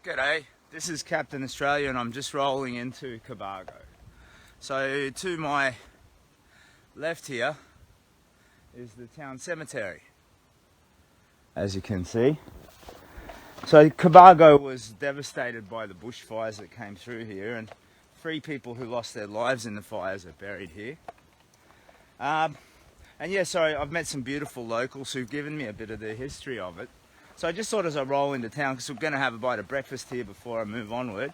G'day, this is Captain Australia and I'm just rolling into Cobargo. So to my left here is the town cemetery, as you can see. So Cobargo was devastated by the bushfires that came through here, and 3 people who lost their lives in the fires are buried here. And yeah, so I've met some beautiful locals who've given me a bit of the history of it. So I just thought as I roll into town, because we're going to have a bite of breakfast here before I move onward,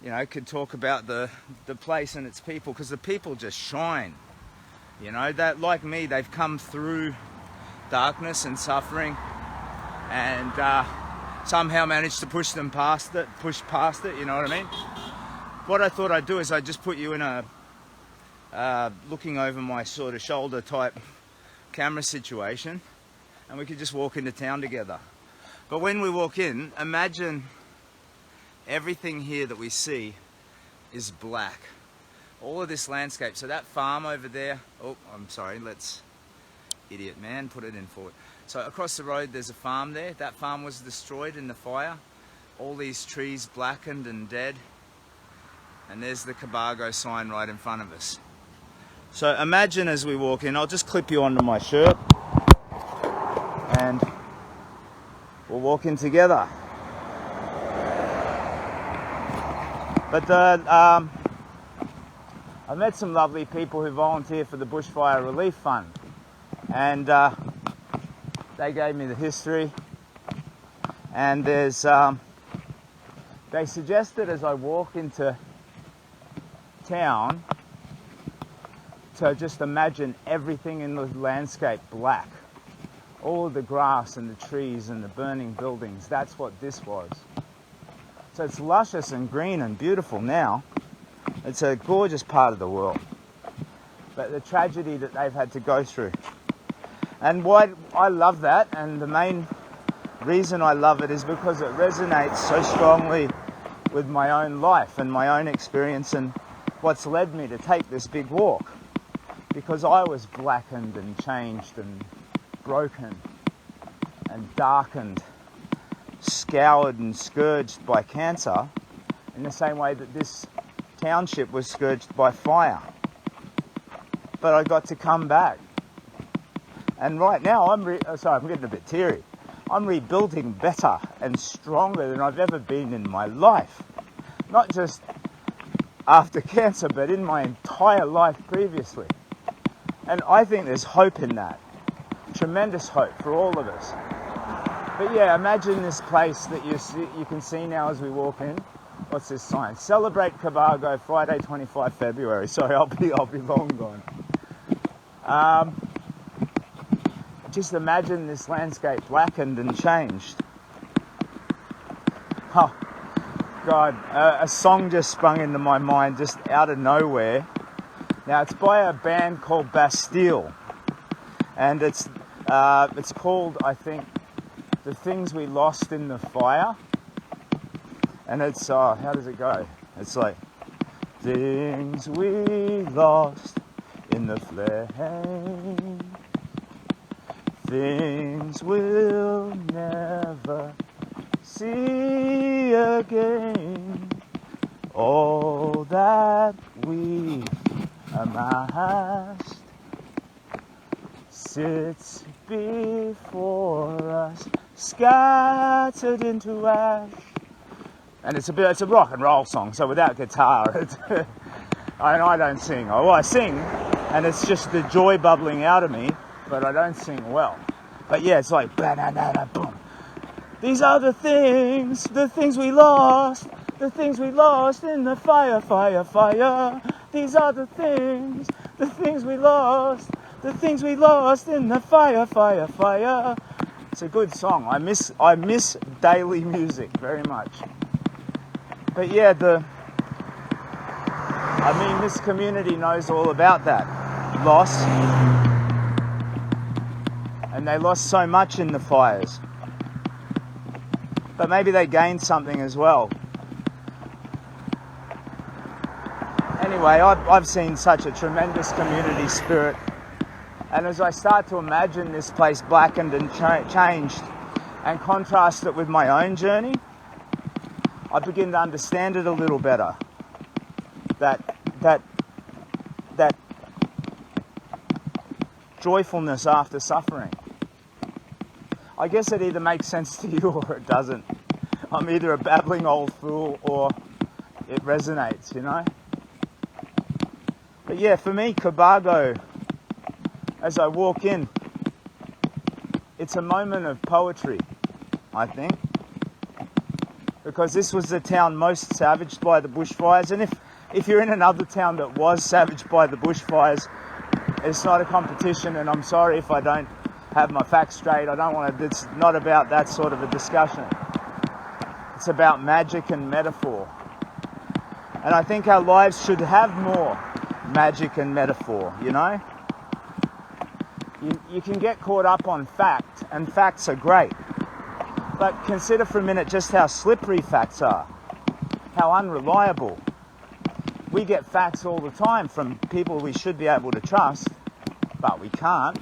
you know, could talk about the place and its people, because the people just shine. You know, that like me, they've come through darkness and suffering, and somehow managed to push past it, you know what I mean? What I thought I'd do is I'd just put you in a looking over my sort of shoulder type camera situation, and we could just walk into town together. But when we walk in, imagine everything here that we see is black. All of this landscape. So that farm over there, oh, I'm sorry, idiot man, put it in forward. So across the road there's a farm there. That farm was destroyed in the fire. All these trees blackened and dead. And there's the Cobargo sign right in front of us. So imagine as we walk in, I'll just clip you onto my shirt and we'll walk in together. But I've met some lovely people who volunteer for the Bushfire Relief Fund, and they gave me the history, and there's they suggested as I walk into town to just imagine everything in the landscape black. All of the grass and the trees and the burning buildings, that's what this was. So it's luscious and green and beautiful now. It's a gorgeous part of the world. But the tragedy that they've had to go through. And why I love that, and the main reason I love it is because it resonates so strongly with my own life and my own experience, and what's led me to take this big walk. Because I was blackened and changed and broken and darkened, scoured and scourged by cancer, in the same way that this township was scourged by fire. But I got to come back. And right now, I'm getting a bit teary. I'm rebuilding better and stronger than I've ever been in my life. Not just after cancer, but in my entire life previously. And I think there's hope in that. Tremendous hope for all of us. But yeah, imagine this place that you can see now as we walk in. What's this sign? Celebrate Cobargo, Friday, 25 February. Sorry, I'll be long gone. Just imagine this landscape blackened and changed. Oh, God, a song just sprung into my mind just out of nowhere. Now, it's by a band called Bastille, and it's called, I think, The Things We Lost in the Fire. And it's, how does it go? It's like, things we lost in the flame, things we'll never see again, all that we amassed sits before us, scattered into ash. And it's a rock and roll song, so without guitar, I don't sing. Oh, I sing, and it's just the joy bubbling out of me, but I don't sing well. But yeah, it's like, boom. These are the things we lost in the fire, fire, fire. These are the things we lost in the fire, fire, fire. It's a good song. I miss daily music very much. But yeah, this community knows all about that loss, and they lost so much in the fires. But maybe they gained something as well. Anyway, I've seen such a tremendous community spirit, and as I start to imagine this place blackened and changed, and contrast it with my own journey, I begin to understand it a little better. That joyfulness after suffering. I guess it either makes sense to you or it doesn't. I'm either a babbling old fool or it resonates, you know? But yeah, for me, Cobargo, as I walk in, it's a moment of poetry, I think. Because this was the town most savaged by the bushfires. And if you're in another town that was savaged by the bushfires, it's not a competition, and I'm sorry if I don't have my facts straight. I don't want to, it's not about that sort of a discussion. It's about magic and metaphor. And I think our lives should have more magic and metaphor, you know? You can get caught up on fact, and facts are great. But consider for a minute just how slippery facts are, how unreliable. We get facts all the time from people we should be able to trust, but we can't.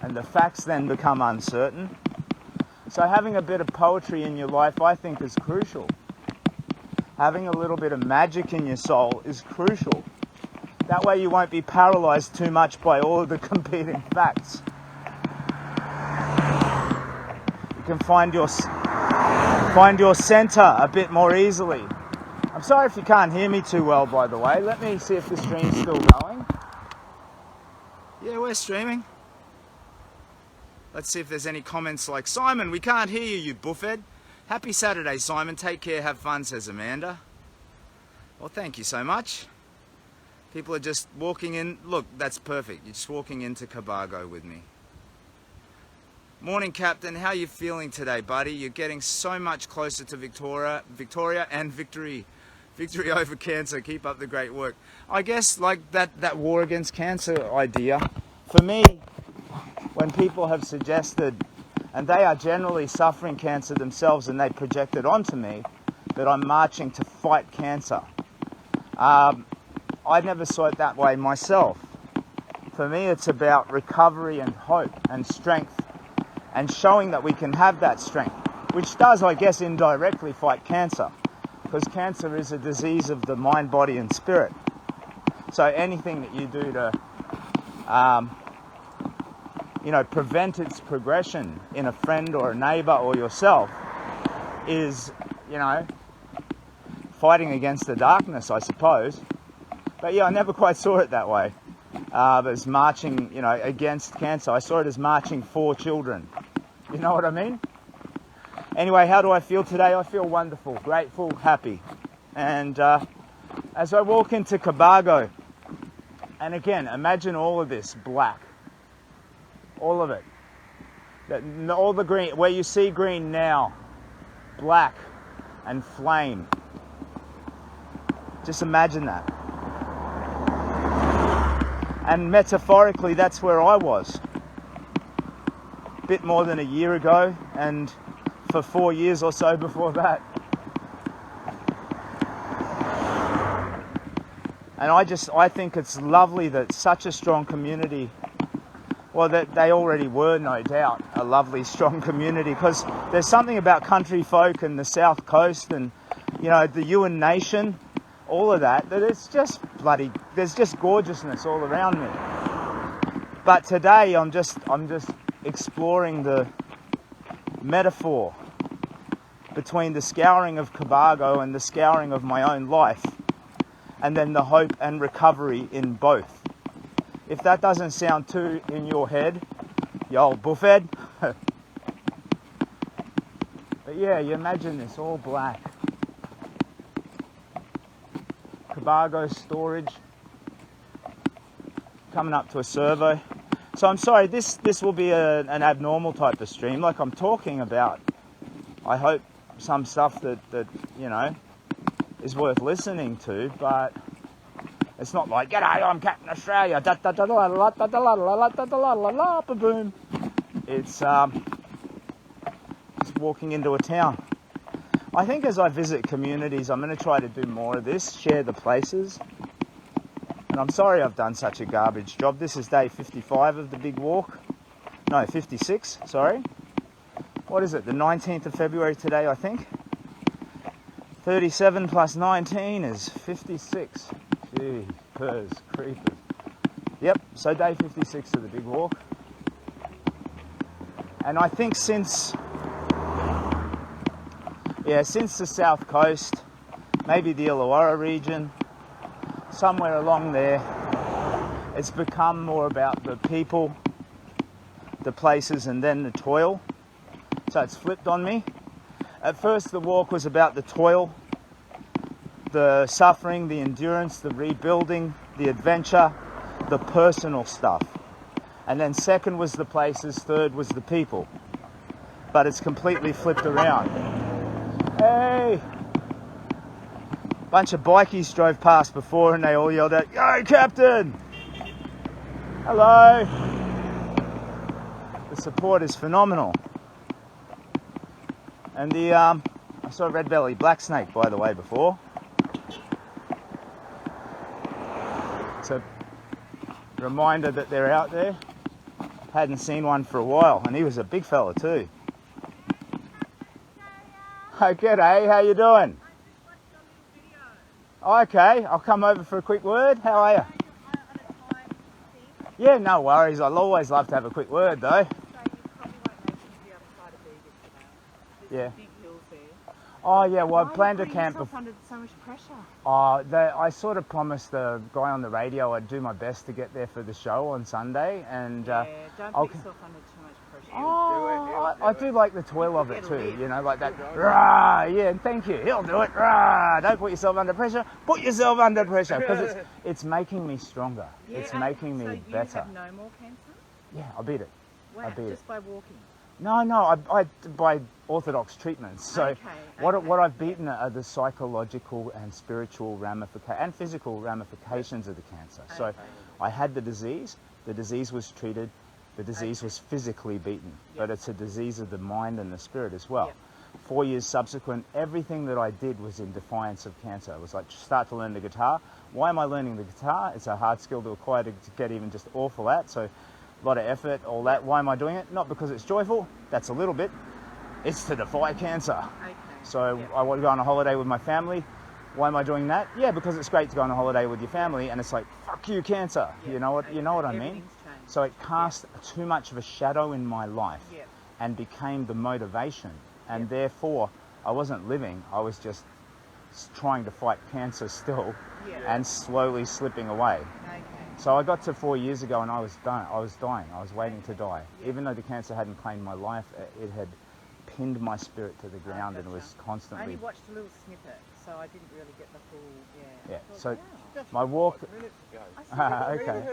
And the facts then become uncertain. So having a bit of poetry in your life, I think, is crucial. Having a little bit of magic in your soul is crucial. That way you won't be paralyzed too much by all of the competing facts. You can find your center a bit more easily. I'm sorry if you can't hear me too well, by the way. Let me see if the stream's still going. Yeah, we're streaming. Let's see if there's any comments like, Simon, we can't hear you, you buffhead. Happy Saturday, Simon. Take care, have fun, says Amanda. Well, thank you so much. People are just walking in. Look, that's perfect. You're just walking into Cobargo with me. Morning, Captain. How are you feeling today, buddy? You're getting so much closer to Victoria and victory. Victory over cancer. Keep up the great work. I guess like that war against cancer idea, for me, when people have suggested, and they are generally suffering cancer themselves and they project it onto me, that I'm marching to fight cancer. I never saw it that way myself. For me, it's about recovery and hope and strength and showing that we can have that strength, which does, I guess, indirectly fight cancer, because cancer is a disease of the mind, body and spirit. So anything that you do to prevent its progression in a friend or a neighbor or yourself is, fighting against the darkness, I suppose. But yeah, I never quite saw it that way. As marching, against cancer. I saw it as marching for children. You know what I mean? Anyway, how do I feel today? I feel wonderful, grateful, happy. And as I walk into Cobargo, and again, imagine all of this black. All of it. All the green, where you see green now, black and flame. Just imagine that. And metaphorically, that's where I was. A bit more than a year ago, and for 4 years or so before that. And I think it's lovely that such a strong community, well, that they already were, no doubt, a lovely, strong community, because there's something about country folk and the South Coast and, the Yuin Nation, all of that it's just there's just gorgeousness all around me. But today I'm just exploring the metaphor between the scouring of Cobargo and the scouring of my own life, and then the hope and recovery in both. If that doesn't sound too in your head, you old buffhead. But yeah, you imagine this all black. Cobargo storage, coming up to a servo. So I'm sorry, this will be an abnormal type of stream. Like, I'm talking about, I hope, some stuff that is worth listening to, but it's not like, g'day, I'm Captain Australia, boom. It's just walking into a town. I think as I visit communities, I'm going to try to do more of this, share the places. And I'm sorry I've done such a garbage job. This is day 55 of the big walk. No, 56, sorry. what is it, the 19th of February today, I think. 37 plus 19 is 56. Jeepers creepers. Yep, so day 56 of the big walk. And I think since the south coast, maybe the Illawarra region, somewhere along there, it's become more about the people, the places, and then the toil. So it's flipped on me. At first the walk was about the toil, the suffering, the endurance, the rebuilding, the adventure, the personal stuff. And then second was the places, third was the people. But it's completely flipped around. Hey! Bunch of bikies drove past before and they all yelled out, "Yo, Captain!" Hello! The support is phenomenal. And I saw a red-bellied black snake, by the way, before. It's a reminder that they're out there. Hadn't seen one for a while, and he was a big fella too. Hey, g'day, how you doing? Okay, I'll come over for a quick word. How are you? Yeah, no worries. I'll always love to have a quick word though. Yeah. Oh yeah, well I planned to camp before. Under so much pressure. I sort of promised the guy on the radio I'd do my best to get there for the show on Sunday, and don't put yourself under too much pressure. I do like the toil of it too, you know, like that. Rah, yeah, thank you. He'll do it. Rah, don't put yourself under pressure. Put yourself under pressure because it's making me stronger. Yeah, it's making me better. So you have no more cancer? Yeah, I beat it. Wow, just by walking. No, I by orthodox treatments. So what I've beaten are the psychological and spiritual ramifications and physical ramifications of the cancer. So I had the disease was treated, the disease was physically beaten, but it's a disease of the mind and the spirit as well. 4 years subsequent, everything that I did was in defiance of cancer. It was like, start to learn the guitar. Why am I learning the guitar? It's a hard skill to acquire to get even just awful at. So a lot of effort, all that. Why am I doing it? Not because it's joyful, that's a little bit. It's to defy cancer. Okay. So I want to go on a holiday with my family. Why am I doing that? Yeah, because it's great to go on a holiday with your family, and it's like, fuck you, cancer. You know what I mean? So it cast too much of a shadow in my life and became the motivation. And therefore, I wasn't living, I was just trying to fight cancer still and slowly slipping away. Okay. So I got to 4 years ago and I was dying. I was waiting to die. Even though the cancer hadn't claimed my life, it had pinned my spirit to the ground and it was constantly... I only watched a little snippet, so I didn't really get the full... Yeah, so my walk... Okay.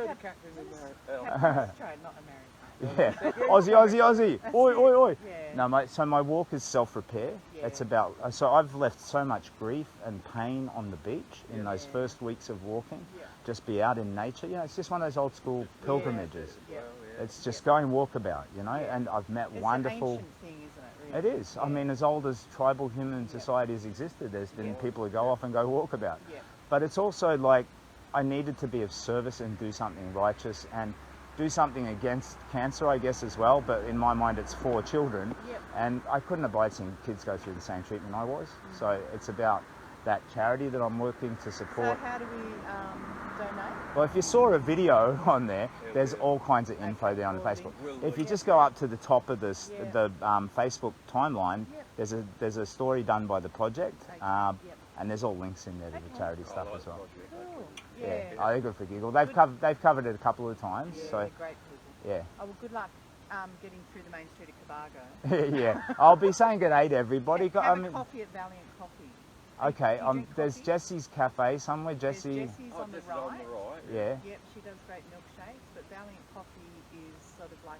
Yeah, Aussie. Oi. No, so my walk is self-repair. It's about... So I've left so much grief and pain on the beach in those first weeks of walking. Just be out in nature. You know, it's just one of those old school pilgrimages. It's just going walkabout, you know, and I've met wonderful... It's an ancient thing, isn't it, really? It is. I mean, as old as tribal human society has existed, there's been people who go off and go walkabout. But it's also like, I needed to be of service and do something righteous and do something against cancer, I guess, as well. But in my mind, it's for children. And I couldn't abide seeing kids go through the same treatment I was. So it's about that charity that I'm working to support. So how do we donate? Well, if you saw a video on there, there's all kinds of info there on Facebook. If you just go up to the top of this, the Facebook timeline, there's a story done by the project, and there's all links in there to the charity stuff as well. Cool. Yeah, I think good for giggle. They've covered it a couple of times. So great people. Yeah. Oh, well, good luck getting through the main street of Cobargo. Yeah, I'll be saying good day to everybody. Have a coffee at Valiant Coffee. Okay, there's Jessie's Cafe somewhere. Jessie. Jessie's on the right. Yeah. Yep, she does great milkshakes, but Valiant Coffee is sort of like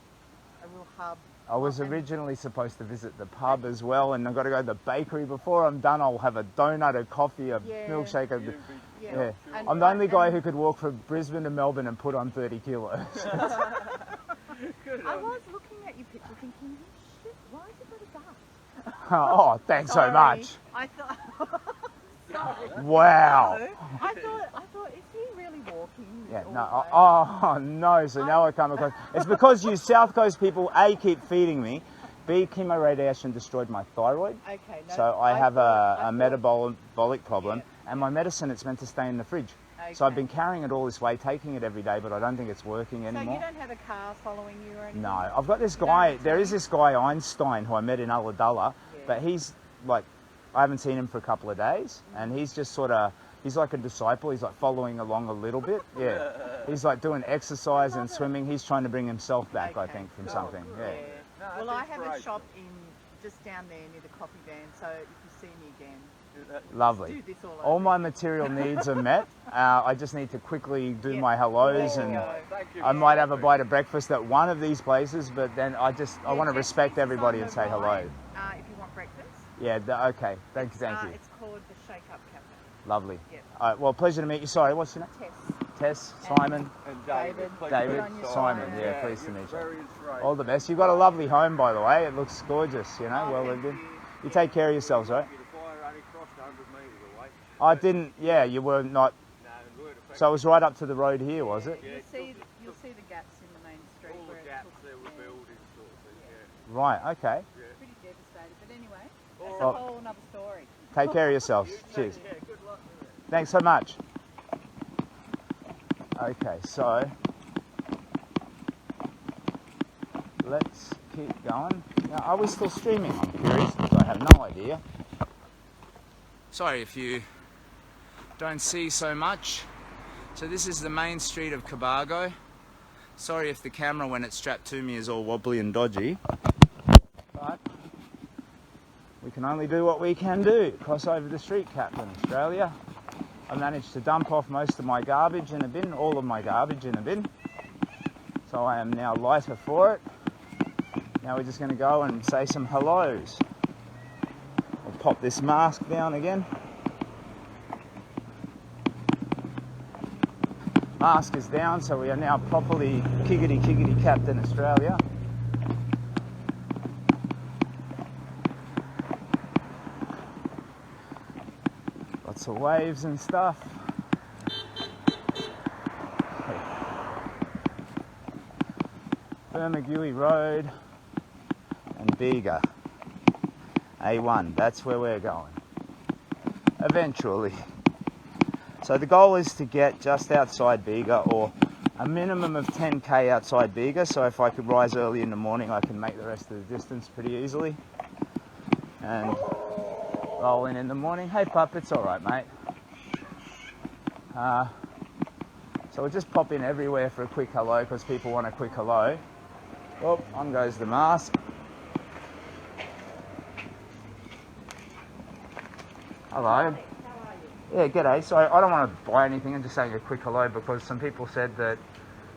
a real hub. I was originally supposed to visit the pub as well, and I've got to go to the bakery. Before I'm done, I'll have a donut, a coffie, a milkshake. I'm the only guy who could walk from Brisbane to Melbourne and put on 30 kilos. I was looking at your picture thinking, shit, why has he got a gut? Oh, thanks so much. I thought... Sorry. Wow. I thought, is he really walking? Yeah, no. No, so now I come across... It's because you South Coast people, A, keep feeding me, B, chemoradiation destroyed my thyroid. Okay. No, So I have a metabolic problem, Yeah. and my medicine, it's meant to stay in the fridge. Okay. So I've been carrying it all this way, taking it every day, but I don't think it's working anymore. So you don't have a car following you or anything? No, I've got this You don't guy, have there to? is this guy Einstein who I met in Ulladulla, Yeah. but he's like, I haven't seen him for a couple of days, and he's just sort of, he's like a disciple, he's like following along a little bit, yeah. He's like doing exercise and swimming, he's trying to bring himself back, I Okay, think, from cool. something, yeah. No, Well, that's I have a inspirational. shop just down there near the coffee van, so if you see me again, Lovely. do this all All over my again. material needs are met. I just need to quickly do Yep. my hellos, There and you go. Thank you I for might have a that. bite of breakfast at one of these places, but then I want to Jesse's respect is everybody on and the say hello. right, if you want breakfast. Yeah, okay. Thank you. It's called the Shake Up Cafe. Lovely. Yep. All right, well, pleasure to meet you. Sorry, what's your name? Tess. Tess, Simon, And David. pleasure David, to on meet you, Simon. Simon. Yeah, pleased to you're meet you. very inspirational. All the best. You've got a lovely home, by the way. It looks gorgeous, you know, Oh, well thank lived in. you. You take care of yourselves, right? The fire only crossed 100 metres away. I didn't, yeah, you were not, No, it weren't affected. so it was right up to the road here, was it? Yeah, You'll see the gaps in the main street all where the it gaps took- there were yeah. buildings sort of thing, yeah. Right, okay. Pretty devastated, but anyway, All that's right. a whole another story. Take care of yourselves. Cheers. Yeah, good luck with it. Thanks so much. Okay, so let's keep going. Now, are we still streaming? I'm curious because I have no idea. Sorry if you don't see so much. So this is the main street of Cobargo. Sorry if the camera, when it's strapped to me, is all wobbly and dodgy. But we can only do what we can do. Cross over the street, Captain Australia. I managed to dump off most of my garbage in a bin, all of my garbage in a bin. So I am now lighter for it. Now we're just going to go and say some hellos. I'll pop this mask down again. Mask is down, so we are now properly kiggity Captain Australia. Lots of waves and stuff. Bermagui Road and Bega. A1, that's where we're going. Eventually. So the goal is to get just outside Bega, or a minimum of 10k outside Bega, so if I could rise early in the morning I can make the rest of the distance pretty easily. And roll in the morning. Hey pup, it's alright mate. So we'll just pop in everywhere for a quick hello because people want a quick hello. Oh, on goes the mask. Hello. Yeah, g'day. So I don't want to buy anything, I'm just saying a quick hello because some people said that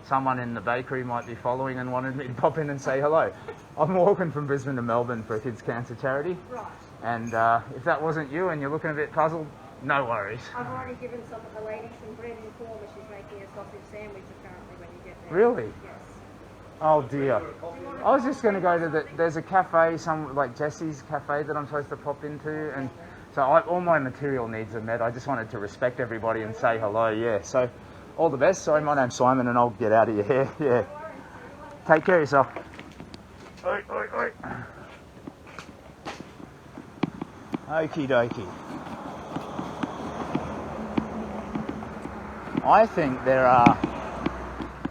someone in the bakery might be following and wanted me to pop in and say hello. I'm walking from Brisbane to Melbourne for a kids' cancer charity. Right. And if that wasn't you and you're looking a bit puzzled, no worries. I've already given some of the lady some bread and corn. She's making a sausage sandwich apparently when you get there. Really? Yes. Oh dear. I was just going to go to there's a cafe, like Jesse's cafe that I'm supposed to pop into, and so all my material needs are met. I just wanted to respect everybody and say hello, yeah. So all the best. Sorry, my name's Simon and I'll get out of your hair, yeah. Take care of yourself. Oi, oi, oi. Okie dokie. I think there are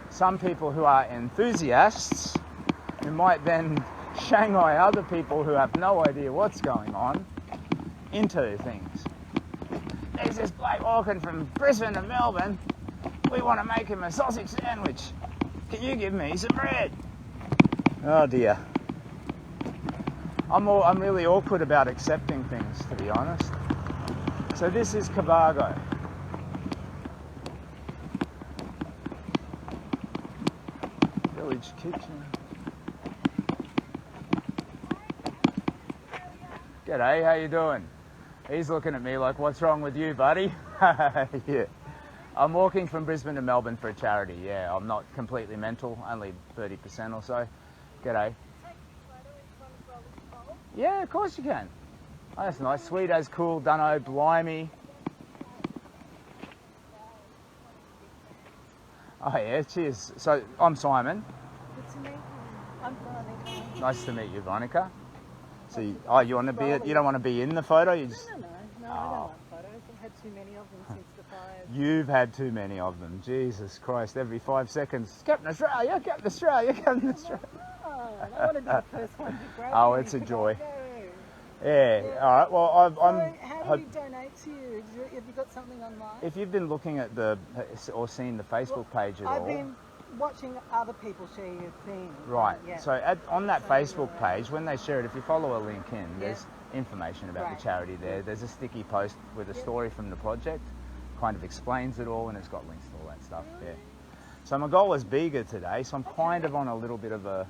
some people who are enthusiasts who might then Shanghai other people who have no idea what's going on into things. There's this bloke walking from Brisbane to Melbourne. We want to make him a sausage sandwich. Can you give me some bread? Oh dear. I'm really awkward about accepting things, to be honest. So this is Cobargo. Village kitchen. G'day, how you doing? He's looking at me like, what's wrong with you, buddy? Yeah. I'm walking from Brisbane to Melbourne for a charity, yeah. I'm not completely mental, only 30% or so. G'day. Yeah, of course you can. Oh, that's nice. Sweet as cool, dunno, blimey. Oh yeah, cheers. So, I'm Simon. Good to meet you. I'm Veronica. Nice to meet you, Veronica. So, you want to be? You don't want to be in the photo? You just, No, I don't want photos. I've had too many of them since the fires. You've had too many of them. Jesus Christ! Every 5 seconds, Captain Australia, Captain Australia, Captain Australia. Oh, I want to be the first one to grab Oh, you. it's a joy. No. Yeah. All right. Well, I'm. So how do we donate to you? Have you got something online? If you've been looking at or seen the Facebook page at all. I've been watching other people share your thing. Right. Yeah. So on that Facebook page, when they share it, if you follow a link in, there's information about Right. the charity there. There's a sticky post with a story from the project, kind of explains it all, and it's got links to all that stuff. Yeah. So my goal is bigger today, so I'm kind of on a little bit of a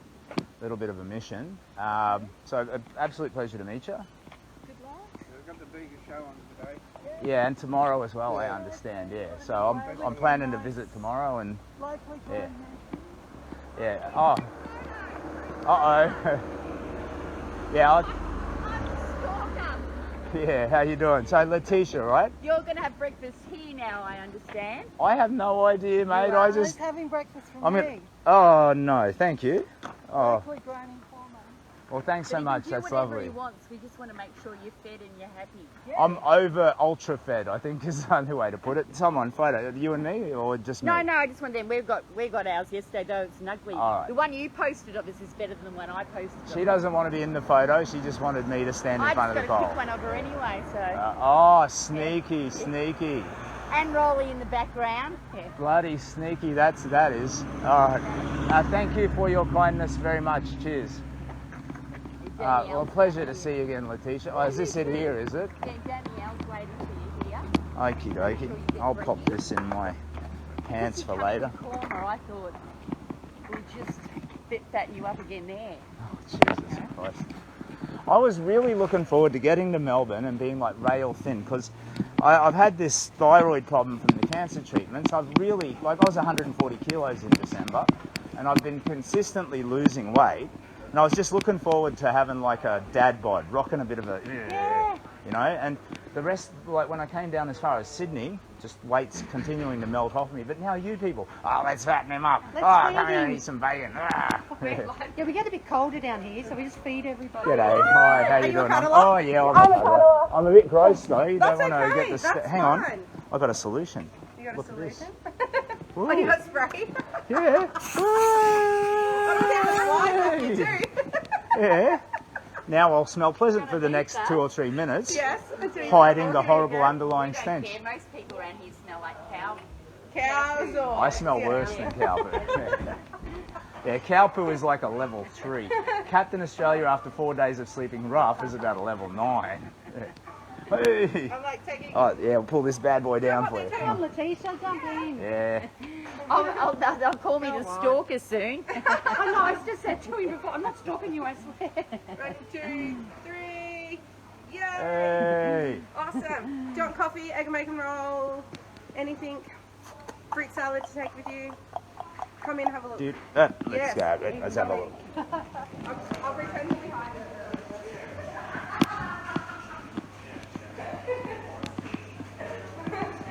mission. So an absolute pleasure to meet you. Good luck. We've got the biggest show on today. Yeah, and tomorrow as well. I understand. Yeah. So I'm planning to visit tomorrow and. Likely Yeah. going Yeah. Oh. Uh-oh. Yeah. Yeah. How you doing? So Letitia, right? You're going to have breakfast here now, I understand. I have no idea, mate. I Who's just. having breakfast from I'm me? gonna. Oh no, thank you. Oh, Locally grown in Cornwall. well, thanks so But he much. can do That's whatever lovely. he wants. We just want to make sure you're fed and you're happy. I'm over ultra fed, I think is the only way to put it. Someone photo, you and me, or just me? No, I just want them. We got ours yesterday, though it's an ugly. All right. The one you posted of us is better than the one I posted. She doesn't want to be in the photo. She just wanted me to stand in I front just of got the a pole. quick one of her anyway, so. Oh, sneaky, sneaky. And Rolly in the background. Yeah. Bloody sneaky, that is. All right. Thank you for your kindness very much. Cheers. Well, pleasure to see you again, Letitia. Oh, is this it here, is it? Yeah, Danielle's waiting for you here. Okie dokie. I'll pop this in my pants for later. Corner, I thought we'd just fatten you up again there. Jesus Christ. I was really looking forward to getting to Melbourne and being like rail thin because I've had this thyroid problem from the cancer treatments. I've really, I was 140 kilos in December and I've been consistently losing weight. And I was just looking forward to having like a dad bod, rocking a bit of a, you know, and the rest, like when I came down as far as Sydney, just weight's continuing to melt off me. But now you people, let's fatten him up. Let's Come feed here and him. eat some bacon. Yeah, we get a bit colder down here, so we just feed everybody. G'day. Hi, how you you a doing? cuddler? Oh, yeah, I'm a bit gross though. You That's don't want to okay, get the. that's Hang on. fine. I've got a solution. You got a Look at this. solution? Ooh. Oh, you got spray? Yeah. Hey. Yeah. Now I'll smell pleasant for the next 2 or 3 minutes, Yes. until you- hiding the okay, horrible yeah. underlying Don't stench. care. Most people around here smell like cow. Cows or... I smell worse than cow poo. Yeah, cow poo is like a level 3. Captain Australia after 4 days of sleeping rough is about a level 9. Hey. I'm like taking... Oh yeah, I'll pull this bad boy down for you. Come on, Letitia, jump in. Yeah. They'll call me the stalker soon. I know, I just said to him before, I'm not stalking you, I swear. 1, 2, 3, yay! Hey. Awesome. Do you want coffee, egg and bacon roll, anything? Fruit salad to take with you? Come in, have a look. Dude, let's Yes. go. Let's have a look. I'll pretend to be behind it.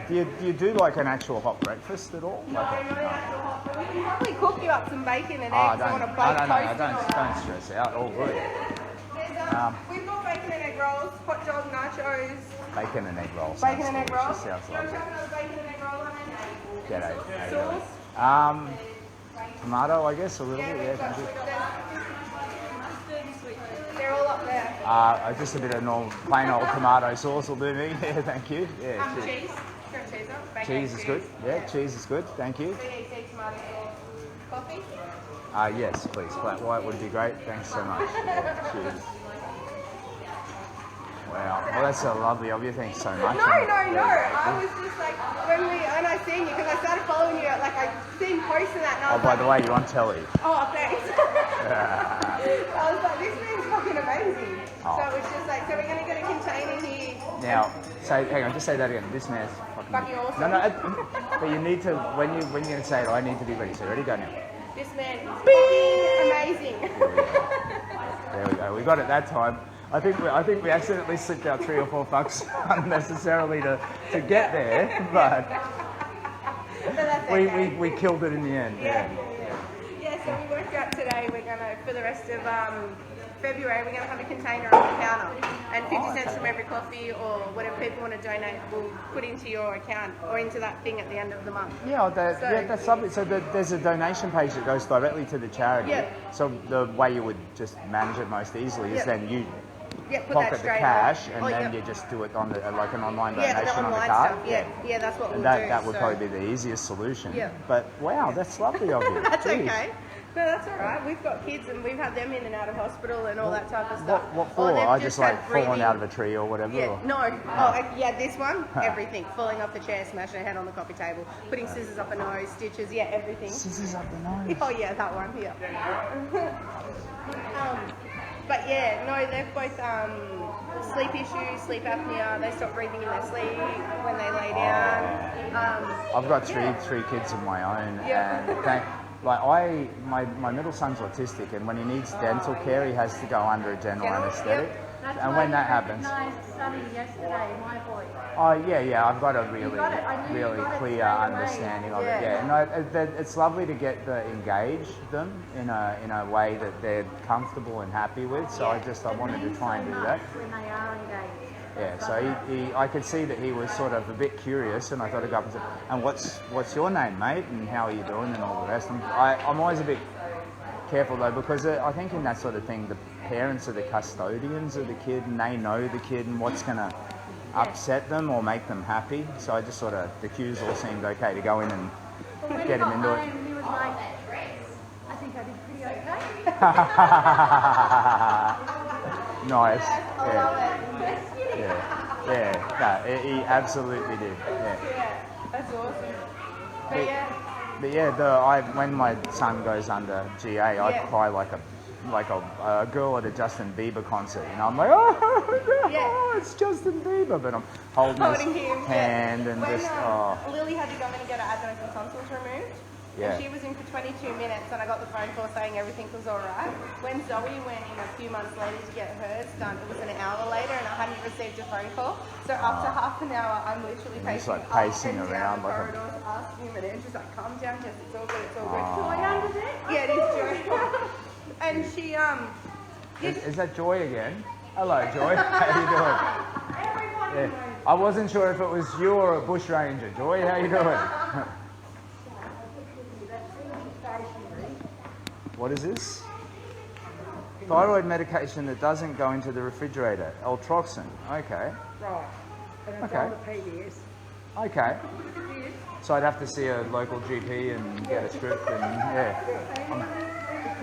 Do you do like an actual hot breakfast at all? No, Like not an actual hot, but we can probably cook you up some bacon and Oh, eggs. I want to don't, bake no, toast don't stress out. All good. We've got bacon and egg rolls, hot dog, nachos, Bacon and egg roll. bacon sounds and egg delicious. rolls. Sounds Do you want to lovely. chuck another bacon and egg roll on it? G'day. How you doing? Sauce? Tomato, I guess, a little Yeah, bit. Yeah, we've got, thank you. they're all up there. Just a bit of normal, plain old tomato sauce will do me. Yeah, thank you. Yeah, cheers. Cheese. Do you want cheese on? Bacon, Cheese is good. Yeah, cheese is good. Thank you. CDC tomato sauce. Coffee? Yes, please. Flat white would be great. Thanks so much. Yeah, cheers. Wow. Well, that's so lovely of you. Thanks so much. No. I was just like, when I seen you, because I started following you, like I seen posts and that, and I Oh, was by like, the way, you're on telly. oh, thanks. I was like, this thing's fucking amazing. Oh. So it was just like, so we're going to get a container here. Now, hang on, just say that again. This man's Fucking awesome. No, but you need to, when you're going to say it, I need to be ready. So ready, go now. This man is fucking amazing. There we go. We got it that time. I think we accidentally slipped out 3 or 4 bucks unnecessarily to get there, but But that's okay. we killed it in the end. Yeah. Yeah. Yes, so we worked out today we're going to, for the rest of February, we're going to have a container on the counter. And 50 cents from every coffee or whatever people want to donate, we'll put into your account or into that thing at the end of the month. Yeah, that's lovely. So there's a donation page that goes directly to the charity. Yeah. So the way you would just manage it most easily is then you put pocket that the straight cash on. and then you just do it on the, like an online Yeah, donation the on the online card. stuff. Yeah, that's what we'll And do. that would so. probably be the easiest solution. Yeah. But wow, that's lovely of you. That's Jeez. okay. No, that's all right. We've got kids and we've had them in and out of hospital and all that type of stuff. What for? they've I just like had falling breathing- out of a tree or whatever. Yeah, or- no. This one, everything. Falling off the chair, smashing her head on the coffee table, putting scissors up her nose, stitches, everything. Scissors up the nose. Oh yeah, that one, but yeah, no, they've both sleep issues, sleep apnea. They stop breathing in their sleep when they lay down. I've got three kids of my own, Yeah. and my middle son's autistic, and when he needs dental care, he has to go under a general anaesthetic. That's And why when that you happens, recognised Sonny yesterday, my boy. oh yeah, I've got a really got it. I knew you really got it clear straight away. understanding of Yeah. it. Yeah, no, it's lovely to get engage them in a way that they're comfortable and happy with. So I wanted to try and do that. When they are engaged. Yeah, so I could see that he was sort of a bit curious, and I thought I'd go up and say, and what's your name, mate, and how are you doing, and all the rest. And I'm always a bit careful though, because I think in that sort of thing, the parents are the custodians of the kid, and they know the kid and what's going to upset them or make them happy. So I just sort of, the cues all seemed okay to go in and But when get he him got into it. home, he was like, I think I did pretty okay. Nice. I love it. Yeah. He absolutely did. Yeah. Yeah, that's awesome. But yeah. But yeah, when my son goes under GA, I cry like a girl at a Justin Bieber concert. You know, I'm like, oh, it's Justin Bieber, but I'm holding his him. hand and When, just Lily had to go in and get her adenoids and tonsils removed. Yeah. And she was in for 22 minutes, and I got the phone call saying everything was all right. When Zoe went in a few months later to get hers done, it was an hour later, and I hadn't received a phone call. So after half an hour, I'm literally Just, pacing, like, pacing up and around down the like a- corridors, asking him, and she's like, "Calm down, Jess. It's all good. It's all good." Joy under there? Yeah, it is Joy. And she Is that Joy again? Hello, Joy. How you doing? Everybody Yeah. I wasn't sure if it was you or a bush ranger. Joy, how you doing? What is this? Thyroid medication that doesn't go into the refrigerator. Eltroxin. Okay. Right. And it's Okay. on the PBS. Okay. So I'd have to see a local GP and get a script, and I'm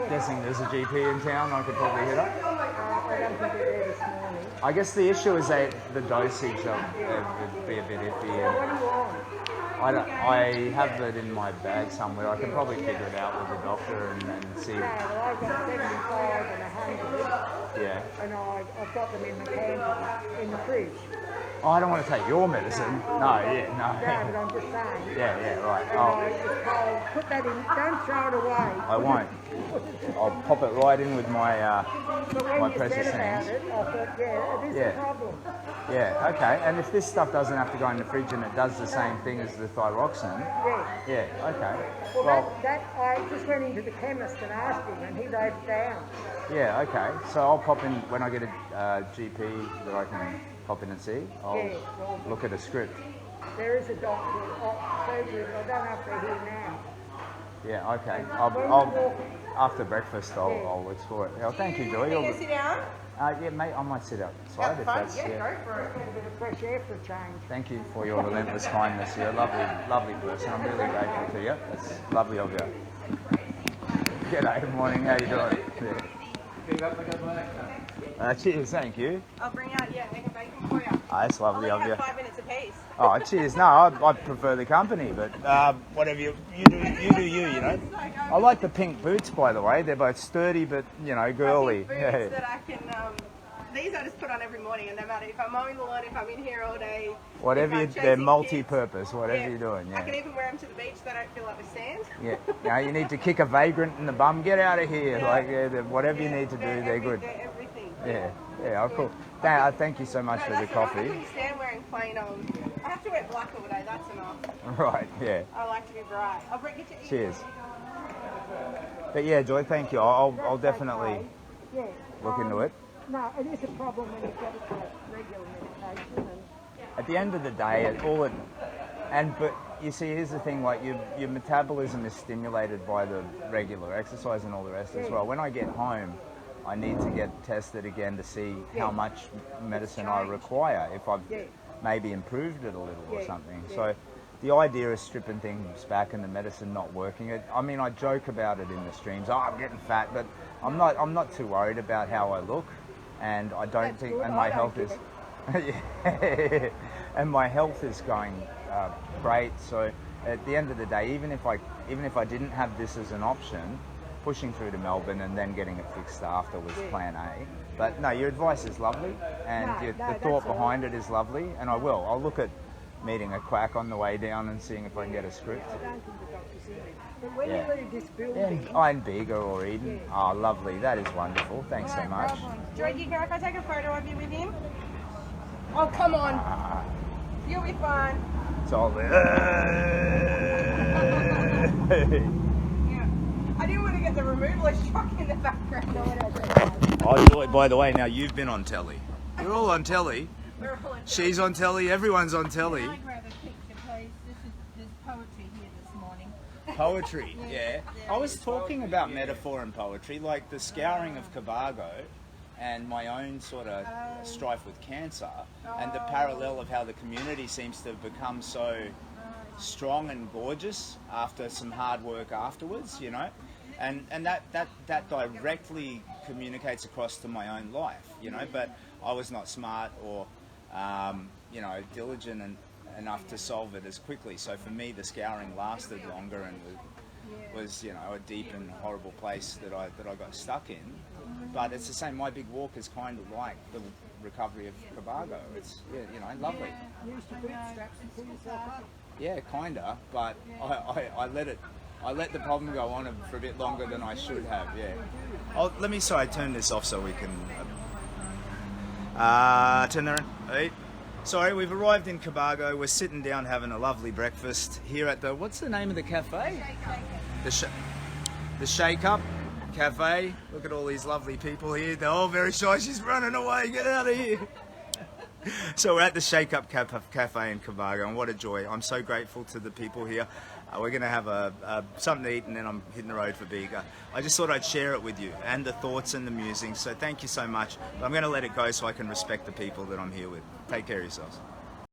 guessing there's a GP in town I could probably hit up. I don't think they're there this morning. I guess the issue is that the dosage would be a bit iffy. What do you want? I have it in my bag somewhere. I can probably figure it out with the doctor and see. No, well, I've got 75 and 100, Yeah. and I've got them in the camper, in the fridge. Oh, I don't want to take your medicine. No, No, but no. I'm just saying. Yeah, right. And I was told, put that in, don't throw it away. I won't. I'll pop it right in with my But when my you precious said about hands. it, I thought, yeah, it is Yeah. a problem. Yeah, okay. And if this stuff doesn't have to go in the fridge and it does the same thing as the thyroxine, Yeah. yeah, okay. Well, I just went into the chemist and asked him, and he wrote it down. Yeah, okay. So I'll pop in when I get a GP that I can pop in and see. I'll Yeah, well- look at a script. There is a doctor, surgery, but I don't know if they're here now. Yeah, okay. When I'll you walk- after breakfast I'll explore it. Oh, thank you, Joy. Can you sit down? Yeah, mate, I might sit outside Out if the front? that's Yeah, yeah. go for it. Get a bit of fresh air for a change. Thank you for your relentless kindness. You're a lovely person. I'm really grateful to you. That's lovely of you. G'day, morning. How you doing? Yeah. Keep up the good work. Cheers, thank you. I'll bring out, egg and bacon for you. That's I'll lovely only of you. have 5 minutes apiece. Oh, cheers. No, I prefer the company, but whatever you do, you know. I like the pink boots, by the way. They're both sturdy, but girly. Boots Yeah. that I can, these I just put on every morning, and no matter if I'm mowing the lawn, if I'm in here all day. Whatever if I'm they're chasing multi-purpose. Whatever kids, you're doing. I can Yeah. even wear them to the beach. They don't fill up with sand. Yeah. You need to kick a vagrant in the bum. Get out of here. Yeah. Like whatever you need to do, they're good. They're everything. Yeah. Oh, cool. Thank you so much No, for the that's all right. I coffee. couldn't stand wearing plain I have to wear black all day. That's enough. Right. Yeah. I like to be bright. I'll bring it to eat. Cheers. But yeah, Joy, thank you. I'll definitely Yeah. look into it. No, it is a problem when you've got to take regular medication and At the end of the day, but you see, here's the thing: like your metabolism is stimulated by the regular exercise and all the rest as well. When I get home, I need to get tested again to see how much medicine I require, if I've maybe improved it a little or something. So the idea of stripping things back and the medicine not working, I mean, I joke about it in the streams. Oh, I'm getting fat, but I'm not too worried about how I look, and I don't think, and my health is, and my health is going great. So at the end of the day, even if I didn't have this as an option, pushing through to Melbourne and then getting it fixed after was plan A. But no, your advice is lovely, and the thought behind it is lovely, and I'll look at meeting a quack on the way down and seeing if I can get a script. I don't think the doctor's in it. But when you leave this building... I'm Bega or Eden. Oh, lovely. That is wonderful. Thanks so much. Joy, do you care if I take a photo of you with him? Oh, come on. You'll be fine. It's all there. Yeah. I didn't want to get the removalist truck in the background. Oh, Joy, by the way, now you've been on telly. You're all on telly. We're all on telly. She's on telly. Everyone's on telly. Can I grab a picture, please? There's poetry here this morning. Poetry, yeah. I was talking about metaphor and poetry, like the scouring of Cobargo and my own sort of strife with cancer, and the parallel of how the community seems to have become so strong and gorgeous after some hard work afterwards, you know, and that directly communicates across to my own life, you know, but I was not smart or you know, diligent enough to solve it as quickly. So for me, the scouring lasted longer and was, you know, a deep and horrible place that I got stuck in. But it's the same. My big walk is kind of like the recovery of Cobargo. It's, you know, lovely. You used to bootstraps and pull yourself up. Yeah, kinda. But I let the problem go on for a bit longer than I should have. Yeah. Let me turn this off so we can turn that on. Sorry, we've arrived in Cobargo. We're sitting down having a lovely breakfast here at the, what's the name of the cafe? The Shake Up Cafe. Look at all these lovely people here. They're all very shy. She's running away. Get out of here. So we're at the Shake Up Cafe in Cobargo, and what a joy. I'm so grateful to the people here. We're going to have something to eat, and then I'm hitting the road for Bega. I just thought I'd share it with you, and the thoughts and the musings. So thank you so much. But I'm going to let it go so I can respect the people that I'm here with. Take care of yourselves.